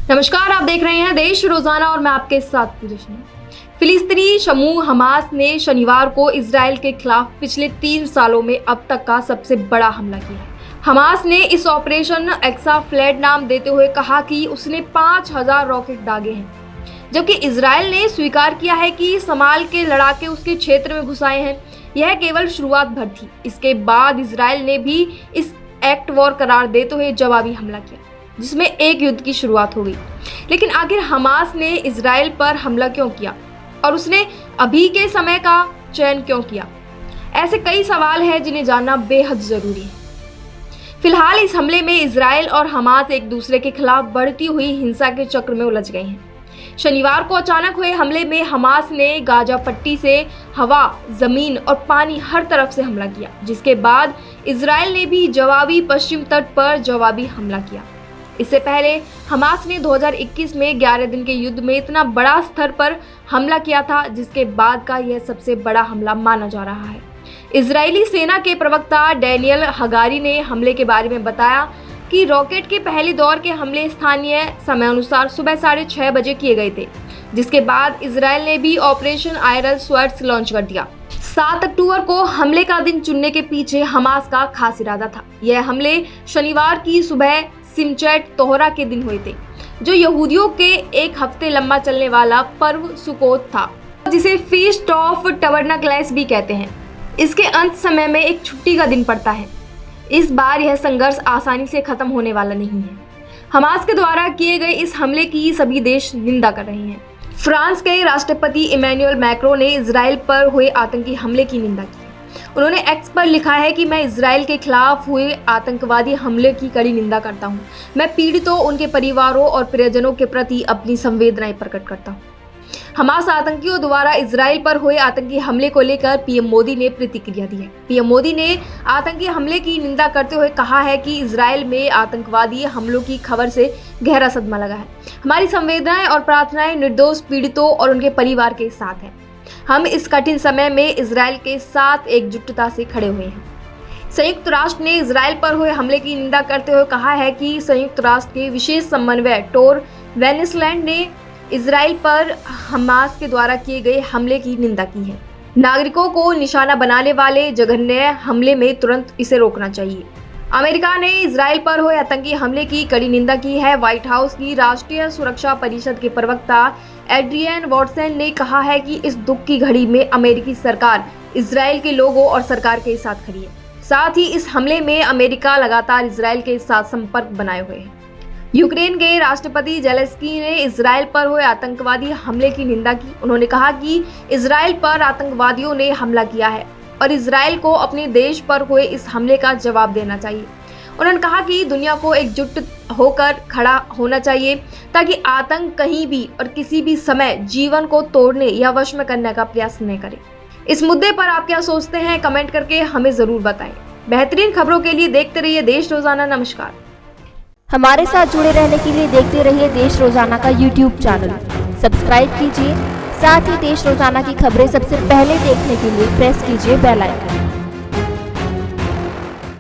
नमस्कार, आप देख रहे हैं देश रोजाना और मैं आपके साथ पूजा सिंह। फिलिस्तीनी समूह हमास ने शनिवार को इजराइल के खिलाफ पिछले 3 सालों में अब तक का सबसे बड़ा हमला किया है। हमास ने इस ऑपरेशन एक्सा फ्लड नाम देते हुए कहा कि उसने 5000 रॉकेट दागे हैं, जबकि इजराइल ने स्वीकार किया है कि शमाल के लड़ाके उसके क्षेत्र में घुसाए हैं। यह केवल शुरुआत भर थी। इसके बाद इजराइल ने भी इस एक्ट वॉर करार देते हुए जवाबी हमला किया, जिसमें एक युद्ध की शुरुआत हो गई। लेकिन आखिर हमास ने इजराइल पर हमला क्यों किया और उसने अभी के समय का चयन क्यों किया? ऐसे कई सवाल हैं जिन्हें जानना बेहद जरूरी है। फिलहाल इस हमले में इजराइल और हमास एक दूसरे के खिलाफ बढ़ती हुई हिंसा के चक्र में उलझ गए हैं। शनिवार को अचानक हुए हमले में हमास ने गाजा पट्टी से हवा, जमीन और पानी हर तरफ से हमला किया, जिसके बाद इजराइल ने भी जवाबी पश्चिम तट पर जवाबी हमला किया। इससे पहले हमास ने 2021 में 11 दिन के युद्ध में इतना बड़ा स्तर पर हमला किया था, जिसके बाद का यह सबसे बड़ा हमला माना जा रहा है। इजरायली सेना के प्रवक्ता डैनियल हगारी ने हमले के बारे में बताया कि रॉकेट के पहले दौर के हमले स्थानीय समय अनुसार सुबह 6:30 बजे किए गए थे, जिसके बाद इजराइल ने भी ऑपरेशन आयरन स्वर्ड्स लॉन्च कर दिया। 7 अक्टूबर को हमले का दिन चुनने के पीछे हमास का खास इरादा था। यह हमले शनिवार की सुबह सिमचैट तोहरा के दिन हुए थे, जो यहूदियों के एक हफ्ते लंबा चलने वाला पर्व सुकोत था, जिसे फीस्ट ऑफ टबरनकल्स भी कहते हैं। इसके अंत समय में एक छुट्टी का दिन पड़ता है। इस बार यह संघर्ष आसानी से खत्म होने वाला नहीं है। हमास के द्वारा किए गए इस हमले की सभी देश निंदा कर रहे हैं। फ्रांस के राष्ट्रपति इमैनुअल मैक्रों ने इजराइल पर हुए आतंकी हमले की निंदा की। उन्होंने एक्स पर लिखा है कि मैं इजराइल के खिलाफ हुए आतंकवादी हमले की कड़ी निंदा करता हूं। मैं पीड़ितों, उनके परिवारों और प्रियजनों के प्रति अपनी संवेदनाएं प्रकट करता हूं। हमास आतंकियों द्वारा इजराइल पर हुए आतंकी हमले को लेकर पीएम मोदी ने प्रतिक्रिया दी है। पीएम मोदी ने आतंकी हमले की निंदा करते हुए कहा है कि इजराइल में आतंकवादी हमलों की खबर से गहरा सदमा लगा है। हमारी संवेदनाएं और प्रार्थनाएं निर्दोष पीड़ितों और उनके परिवार के साथ हैं। हम इस कठिन समय में इजराइल के साथ एकजुटता से खड़े हुए हैं। संयुक्त राष्ट्र ने इजराइल पर हुए हमले की निंदा करते हुए कहा है कि संयुक्त राष्ट्र के विशेष समन्वयक टोर वेनेसलैंड ने इजराइल पर हमास के द्वारा किए गए हमले की निंदा की है। नागरिकों को निशाना बनाने वाले जघन्य हमले में तुरंत इसे रोकना चाहिए। अमेरिका ने इजराइल पर हुए आतंकी हमले की कड़ी निंदा की है। व्हाइट हाउस की राष्ट्रीय सुरक्षा परिषद के प्रवक्ता एड्रियन वॉटसन ने कहा है कि इस दुख की घड़ी में अमेरिकी सरकार इजराइल के लोगों और सरकार के साथ खड़ी है। साथ ही इस हमले में अमेरिका लगातार इजराइल के साथ संपर्क बनाए हुए है। यूक्रेन के राष्ट्रपति जेलेंस्की ने इजराइल पर हुए आतंकवादी हमले की निंदा की। उन्होंने कहा कि इजराइल पर आतंकवादियों ने हमला किया है और इजराइल को अपने देश पर हुए इस हमले का जवाब देना चाहिए। उन्होंने कहा कि दुनिया को एकजुट होकर खड़ा होना चाहिए ताकि आतंक कहीं भी और किसी भी समय जीवन को तोड़ने या वश में करने का प्रयास न करे। इस मुद्दे पर आप क्या सोचते हैं? कमेंट करके हमें जरूर बताएं। बेहतरीन खबरों के लिए देखते रहिए देश रोजाना। नमस्कार। हमारे साथ जुड़े रहने के लिए देखते रहिए देश रोजाना का YouTube चैनल सब्सक्राइब कीजिए। साथ ही देश रोजाना की खबरें सबसे पहले देखने के लिए प्रेस कीजिए बेल आइकन।